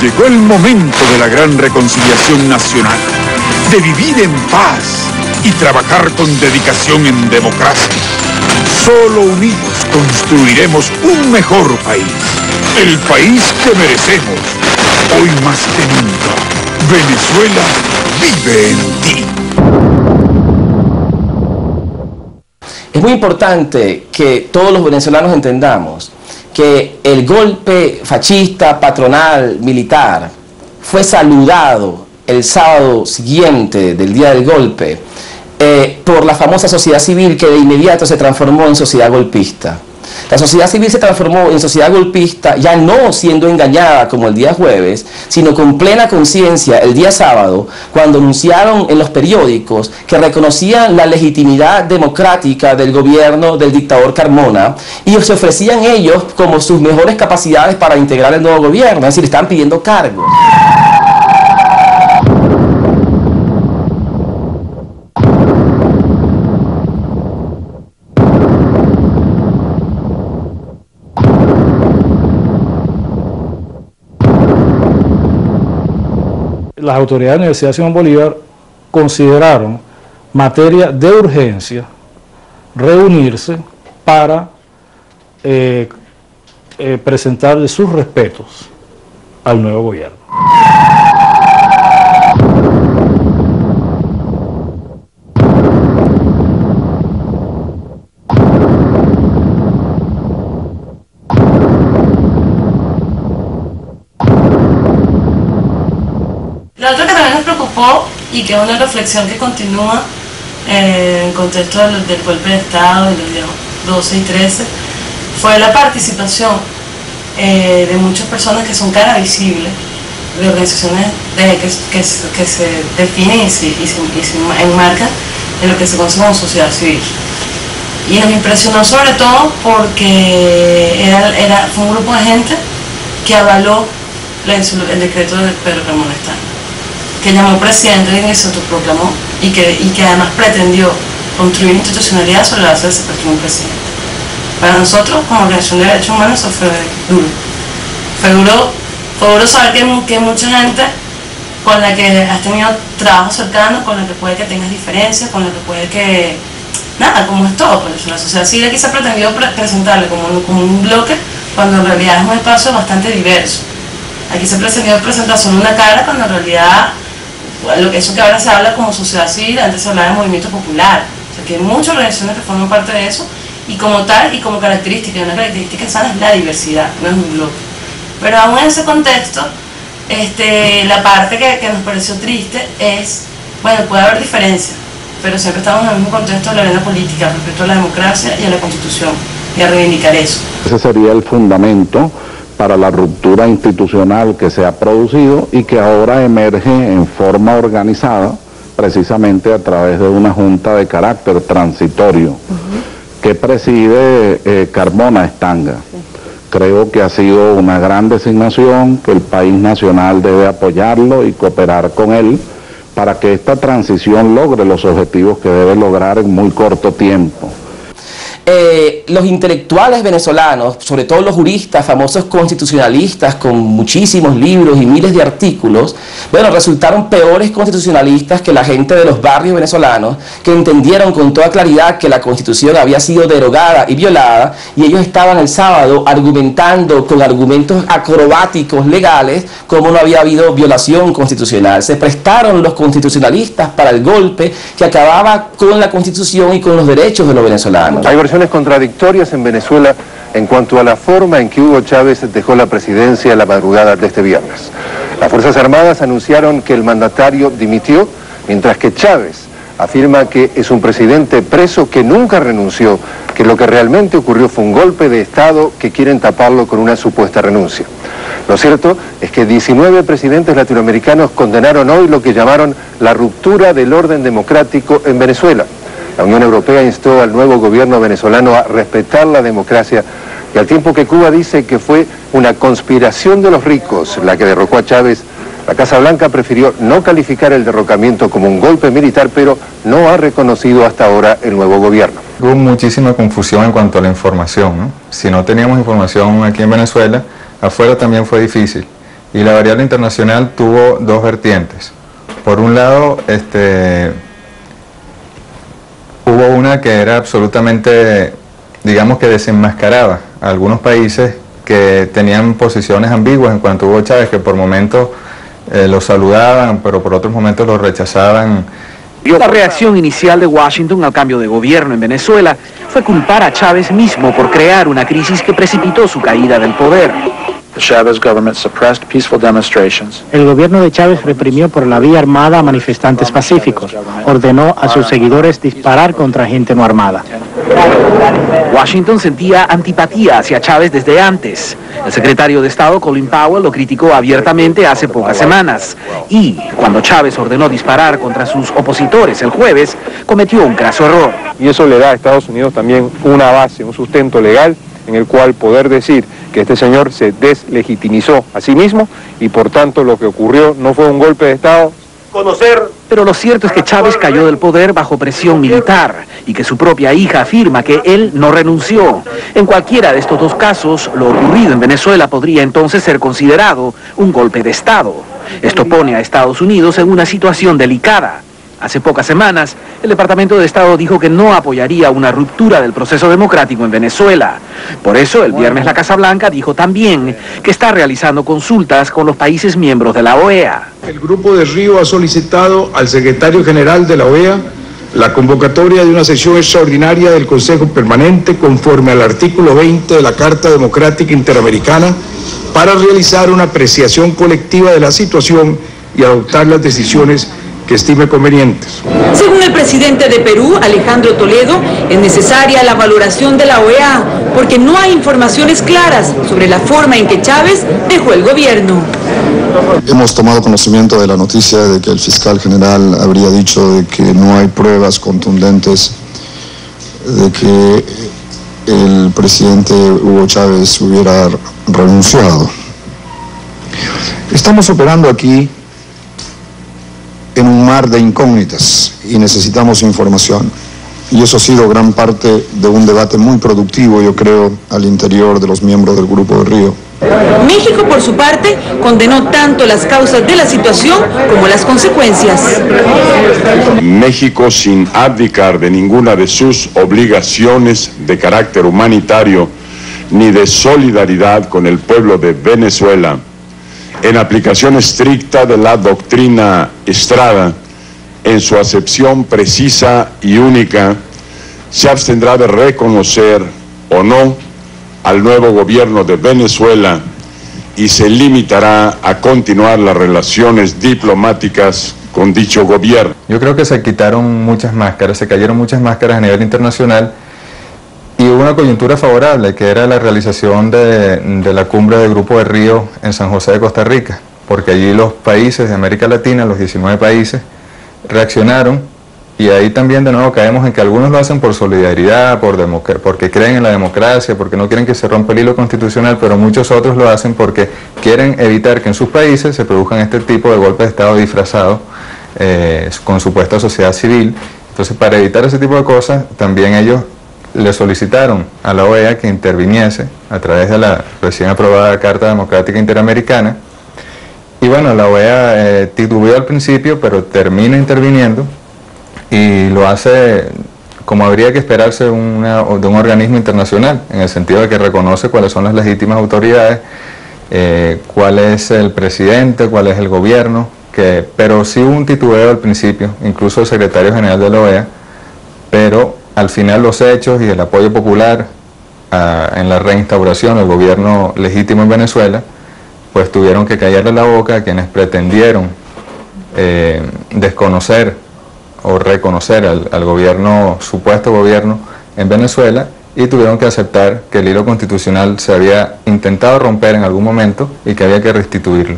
Llegó el momento de la gran reconciliación nacional, de vivir en paz y trabajar con dedicación en democracia. Solo unidos construiremos un mejor país, el país que merecemos. Hoy más que nunca, Venezuela vive en ti. Es muy importante que todos los venezolanos entendamos que el golpe fascista, patronal, militar, fue saludado el sábado siguiente del día del golpe por la famosa sociedad civil, que de inmediato se transformó en sociedad golpista. La sociedad civil se transformó en sociedad golpista, ya no siendo engañada como el día jueves, sino con plena conciencia el día sábado, cuando anunciaron en los periódicos que reconocían la legitimidad democrática del gobierno del dictador Carmona, y se ofrecían ellos como sus mejores capacidades para integrar el nuevo gobierno, es decir, estaban pidiendo cargos. Las autoridades de la Universidad Simón Bolívar consideraron materia de urgencia reunirse para presentarle sus respetos al nuevo gobierno. Lo otro que también nos preocupó y que es una reflexión que continúa en el contexto del golpe de Estado de los días 12 y 13 fue la participación de muchas personas que son cara visible, de organizaciones que se definen y se enmarcan en lo que se conoce como sociedad civil. Y nos impresionó sobre todo porque fue un grupo de gente que avaló el decreto de Pedro Carmona Estaño, que llamó presidente y se autoproclamó y que además pretendió construir institucionalidad sobre la base del secuestro de un presidente. Para nosotros, como organización de derechos humanos, eso fue duro. Fue duro saber que hay mucha gente con la que has tenido trabajo cercano, con la que puede que tengas diferencias, con la que puede que... Nada, como es todo, pues la sociedad civil aquí se ha pretendido presentarle como un bloque, cuando en realidad es un espacio bastante diverso. Aquí se ha pretendido presentar solo una cara, cuando en realidad eso que ahora se habla como sociedad civil, antes se hablaba de movimiento popular. O sea, que hay muchas organizaciones que forman parte de eso, y como tal, y como característica, una característica sana es la diversidad, no es un bloque. Pero aún en ese contexto, la parte que nos pareció triste es, bueno, puede haber diferencias, pero siempre estamos en el mismo contexto de la arena política, respecto a la democracia y a la Constitución, y a reivindicar eso. Ese sería el fundamento para la ruptura institucional que se ha producido y que ahora emerge en forma organizada, precisamente a través de una junta de carácter transitorio que preside Carmona Estanga. Creo que ha sido una gran designación, que el país nacional debe apoyarlo y cooperar con él para que esta transición logre los objetivos que debe lograr en muy corto tiempo. Los intelectuales venezolanos, sobre todo los juristas, famosos constitucionalistas con muchísimos libros y miles de artículos, bueno, resultaron peores constitucionalistas que la gente de los barrios venezolanos, que entendieron con toda claridad que la Constitución había sido derogada y violada, y ellos estaban el sábado argumentando con argumentos acrobáticos legales como no había habido violación constitucional. Se prestaron los constitucionalistas para el golpe que acababa con la Constitución y con los derechos de los venezolanos. Hay versiones contradictorias en Venezuela en cuanto a la forma en que Hugo Chávez dejó la presidencia la madrugada de este viernes. Las Fuerzas Armadas anunciaron que el mandatario dimitió, mientras que Chávez afirma que es un presidente preso que nunca renunció, que lo que realmente ocurrió fue un golpe de Estado que quieren taparlo con una supuesta renuncia. Lo cierto es que 19 presidentes latinoamericanos condenaron hoy lo que llamaron la ruptura del orden democrático en Venezuela. La Unión Europea instó al nuevo gobierno venezolano a respetar la democracia, y al tiempo que Cuba dice que fue una conspiración de los ricos la que derrocó a Chávez, la Casa Blanca prefirió no calificar el derrocamiento como un golpe militar, pero no ha reconocido hasta ahora el nuevo gobierno. Hubo muchísima confusión en cuanto a la información, ¿no? Si no teníamos información aquí en Venezuela, afuera también fue difícil. Y la variable internacional tuvo dos vertientes. Por un lado, hubo una que era absolutamente, digamos que desenmascaraba a algunos países que tenían posiciones ambiguas en cuanto a Hugo Chávez, que por momentos lo saludaban, pero por otros momentos lo rechazaban. La reacción inicial de Washington al cambio de gobierno en Venezuela fue culpar a Chávez mismo por crear una crisis que precipitó su caída del poder. El gobierno de Chávez reprimió por la vía armada a manifestantes pacíficos. Ordenó a sus seguidores disparar contra gente no armada. Washington sentía antipatía hacia Chávez desde antes. El secretario de Estado Colin Powell lo criticó abiertamente hace pocas semanas. Y cuando Chávez ordenó disparar contra sus opositores el jueves, cometió un craso error. Y eso le da a Estados Unidos también una base, un sustento legal en el cual poder decir que este señor se deslegitimizó a sí mismo y por tanto lo que ocurrió no fue un golpe de Estado. Pero lo cierto es que Chávez cayó del poder bajo presión militar y que su propia hija afirma que él no renunció. En cualquiera de estos dos casos, lo ocurrido en Venezuela podría entonces ser considerado un golpe de Estado. Esto pone a Estados Unidos en una situación delicada. Hace pocas semanas, el Departamento de Estado dijo que no apoyaría una ruptura del proceso democrático en Venezuela. Por eso, el viernes la Casa Blanca dijo también que está realizando consultas con los países miembros de la OEA. El Grupo de Río ha solicitado al secretario general de la OEA la convocatoria de una sesión extraordinaria del Consejo Permanente conforme al artículo 20 de la Carta Democrática Interamericana para realizar una apreciación colectiva de la situación y adoptar las decisiones que estime convenientes. Según el presidente de Perú, Alejandro Toledo, es necesaria la valoración de la OEA porque no hay informaciones claras sobre la forma en que Chávez dejó el gobierno. Hemos tomado conocimiento de la noticia de que el fiscal general habría dicho de que no hay pruebas contundentes de que el presidente Hugo Chávez hubiera renunciado. Estamos operando aquí en un mar de incógnitas y necesitamos información. Y eso ha sido gran parte de un debate muy productivo, yo creo, al interior de los miembros del Grupo de Río. México, por su parte, condenó tanto las causas de la situación como las consecuencias. México, sin abdicar de ninguna de sus obligaciones de carácter humanitario ni de solidaridad con el pueblo de Venezuela, en aplicación estricta de la doctrina Estrada, en su acepción precisa y única, se abstendrá de reconocer o no al nuevo gobierno de Venezuela y se limitará a continuar las relaciones diplomáticas con dicho gobierno. Yo creo que se quitaron muchas máscaras, se cayeron muchas máscaras a nivel internacional y hubo una coyuntura favorable, que era la realización de la cumbre del Grupo de Río en San José de Costa Rica, porque allí los países de América Latina, los 19 países, reaccionaron, y ahí también de nuevo caemos en que algunos lo hacen por solidaridad, porque creen en la democracia, porque no quieren que se rompa el hilo constitucional, pero muchos otros lo hacen porque quieren evitar que en sus países se produzcan este tipo de golpes de Estado disfrazados con supuesta sociedad civil. Entonces, para evitar ese tipo de cosas, también ellos le solicitaron a la OEA que interviniese a través de la recién aprobada Carta Democrática Interamericana. Y bueno, la OEA titubeó al principio, pero termina interviniendo y lo hace como habría que esperarse de un organismo internacional, en el sentido de que reconoce cuáles son las legítimas autoridades, cuál es el presidente, cuál es el gobierno, pero sí hubo un titubeo al principio, incluso el secretario general de la OEA, pero al final los hechos y el apoyo popular en la reinstauración del gobierno legítimo en Venezuela, pues tuvieron que callarle la boca a quienes pretendieron desconocer o reconocer al gobierno, supuesto gobierno en Venezuela, y tuvieron que aceptar que el hilo constitucional se había intentado romper en algún momento y que había que restituirlo.